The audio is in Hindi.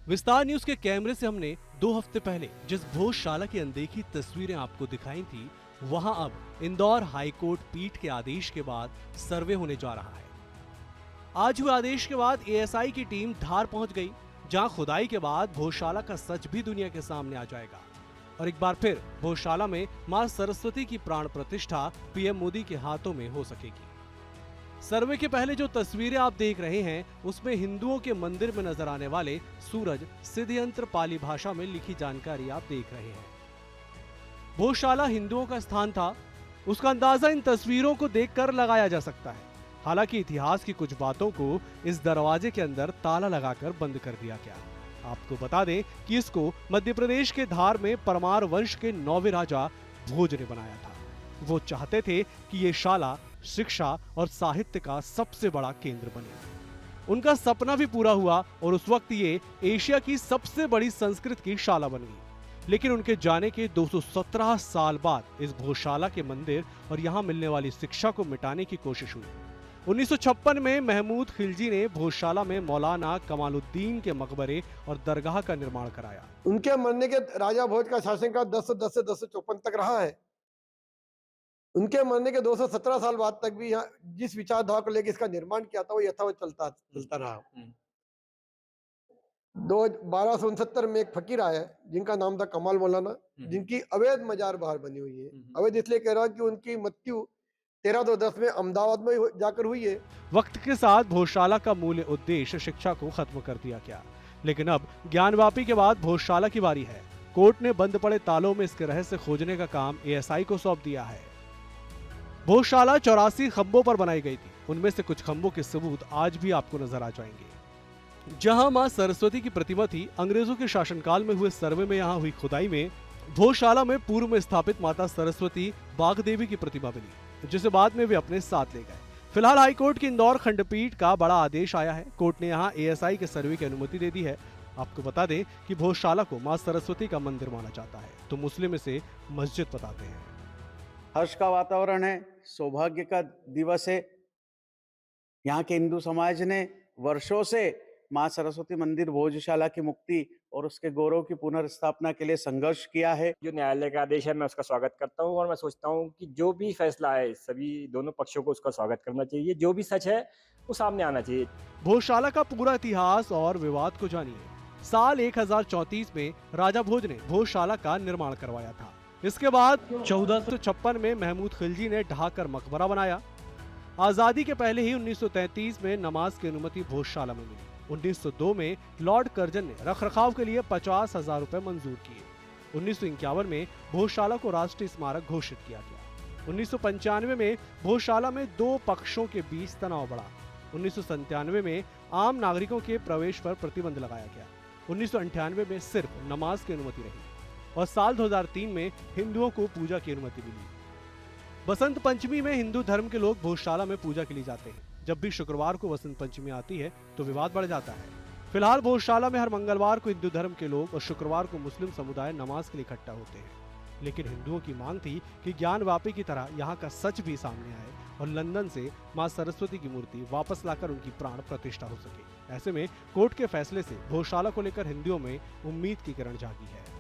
विस्तार न्यूज के कैमरे से हमने 2 हफ्ते पहले जिस भोजशाला की अनदेखी तस्वीरें आपको दिखाई थी, वहां अब इंदौर हाईकोर्ट पीठ के आदेश के बाद सर्वे होने जा रहा है। आज हुए आदेश के बाद एएसआई की टीम धार पहुंच गई, जहां खुदाई के बाद भोजशाला का सच भी दुनिया के सामने आ जाएगा और एक बार फिर भोजशाला में मां सरस्वती की प्राण प्रतिष्ठा पीएम मोदी के हाथों में हो सकेगी। सर्वे के पहले जो तस्वीरें आप देख रहे हैं, उसमें हिंदुओं के मंदिर में नजर आने वाले सूरज सिद्ध यंत्र पाली भाषा में लिखी जानकारी आप देख रहे हैं। भोजशाला हिंदुओं का स्थान था, उसका अंदाजा इन तस्वीरों को देखकर लगाया जा सकता है। हालांकि इतिहास की कुछ बातों को इस दरवाजे के अंदर ताला लगाकर बंद कर दिया गया। आपको बता दें कि इसको मध्य प्रदेश के धार में परमार वंश के 9वें राजा भोज ने बनाया था। वो चाहते थे कि ये शाला शिक्षा और साहित्य का सबसे बड़ा केंद्र बने। उनका सपना भी पूरा हुआ और उस वक्त ये एशिया की सबसे बड़ी संस्कृत की शाला बन गई। लेकिन उनके जाने के 217 साल बाद इस भोजशाला के मंदिर और यहाँ मिलने वाली शिक्षा को मिटाने की कोशिश हुई। 1956 में महमूद खिलजी ने भोजशाला में मौलाना कमालुद्दीन के मकबरे और दरगाह का निर्माण कराया। उनके मरने के राजा भोज का शासनकाल 1010 से 1054 तक रहा है। उनके मरने के 217 साल बाद तक भी यहाँ जिस विचारधारा को लेकर इसका निर्माण किया था वो यथावत चलता रहा। 1269 में एक फकीर आया जिनका नाम था कमाल मौलाना, जिनकी अवैध मजार बाहर बनी हुई है। अवैध इसलिए कह रहा हूं कि उनकी मृत्यु 1310 में अहमदाबाद में जाकर हुई है। वक्त के साथ भोजशाला का मूल उद्देश्य शिक्षा को खत्म कर दिया गया, लेकिन अब ज्ञानवापी के बाद भोजशाला की बारी है। कोर्ट ने बंद पड़े तालों में इसके रहस्य खोजने का काम एएसआई को सौंप दिया है। भोजशाला 84 खंभों पर बनाई गई थी। उनमें से कुछ खंभों के सबूत आज भी आपको नजर आ जाएंगे। जहां मां सरस्वती की प्रतिमा थी, अंग्रेजों के शासनकाल में हुए सर्वे में यहां हुई खुदाई में भोजशाला में पूर्व में स्थापित माता सरस्वती बाघ देवी की प्रतिमा मिली, जिसे बाद में वे अपने साथ ले गए। फिलहाल हाईकोर्ट की इंदौर खंडपीठ का बड़ा आदेश आया है। कोर्ट ने यहाँ एएसआई के सर्वे की अनुमति दे दी है। आपको बता दें कि भोजशाला को मां सरस्वती का मंदिर माना जाता है, तो मुस्लिम इसे मस्जिद बताते हैं। हर्ष का वातावरण है, सौभाग्य का दिवस है। यहाँ के हिंदू समाज ने वर्षों से मां सरस्वती मंदिर भोजशाला की मुक्ति और उसके गौरव की पुनर्स्थापना के लिए संघर्ष किया है। जो न्यायालय का आदेश है मैं उसका स्वागत करता हूँ और मैं सोचता हूँ कि जो भी फैसला है सभी दोनों पक्षों को उसका स्वागत करना चाहिए। जो भी सच है वो सामने आना चाहिए। भोजशाला का पूरा इतिहास और विवाद को जानिए। साल 1034 में राजा भोज ने भोजशाला का निर्माण करवाया था। इसके बाद 1456 में महमूद खिलजी ने ढाकर मकबरा बनाया। आजादी के पहले ही 1933 में नमाज की अनुमति भोजशाला में मिली। 1902 में लॉर्ड कर्जन ने रखरखाव के लिए 50,000 रुपए मंजूर किए। 1951 में भोजशाला को राष्ट्रीय स्मारक घोषित किया गया। 1995 में भोजशाला में 2 पक्षों के बीच तनाव बढ़ा। 1997 में आम नागरिकों के प्रवेश पर प्रतिबंध लगाया गया। 1998 में सिर्फ नमाज की अनुमति रही और साल 2003 में हिंदुओं को पूजा की अनुमति मिली। बसंत पंचमी में हिंदू धर्म के लोग भोजशाला में पूजा के लिए जाते हैं। जब भी शुक्रवार को बसंत पंचमी आती है तो विवाद बढ़ जाता है। फिलहाल भोजशाला में हर मंगलवार को हिंदू धर्म के लोग और शुक्रवार को मुस्लिम समुदाय नमाज के लिए इकट्ठा होते हैं। लेकिन हिंदुओं की मांग थी कि ज्ञानवापी की तरह यहाँ का सच भी सामने आए और लंदन से मां सरस्वती की मूर्ति वापस लाकर उनकी प्राण प्रतिष्ठा हो सके। ऐसे में कोर्ट के फैसले से भोजशाला को लेकर हिंदुओं में उम्मीद की किरण जागी है।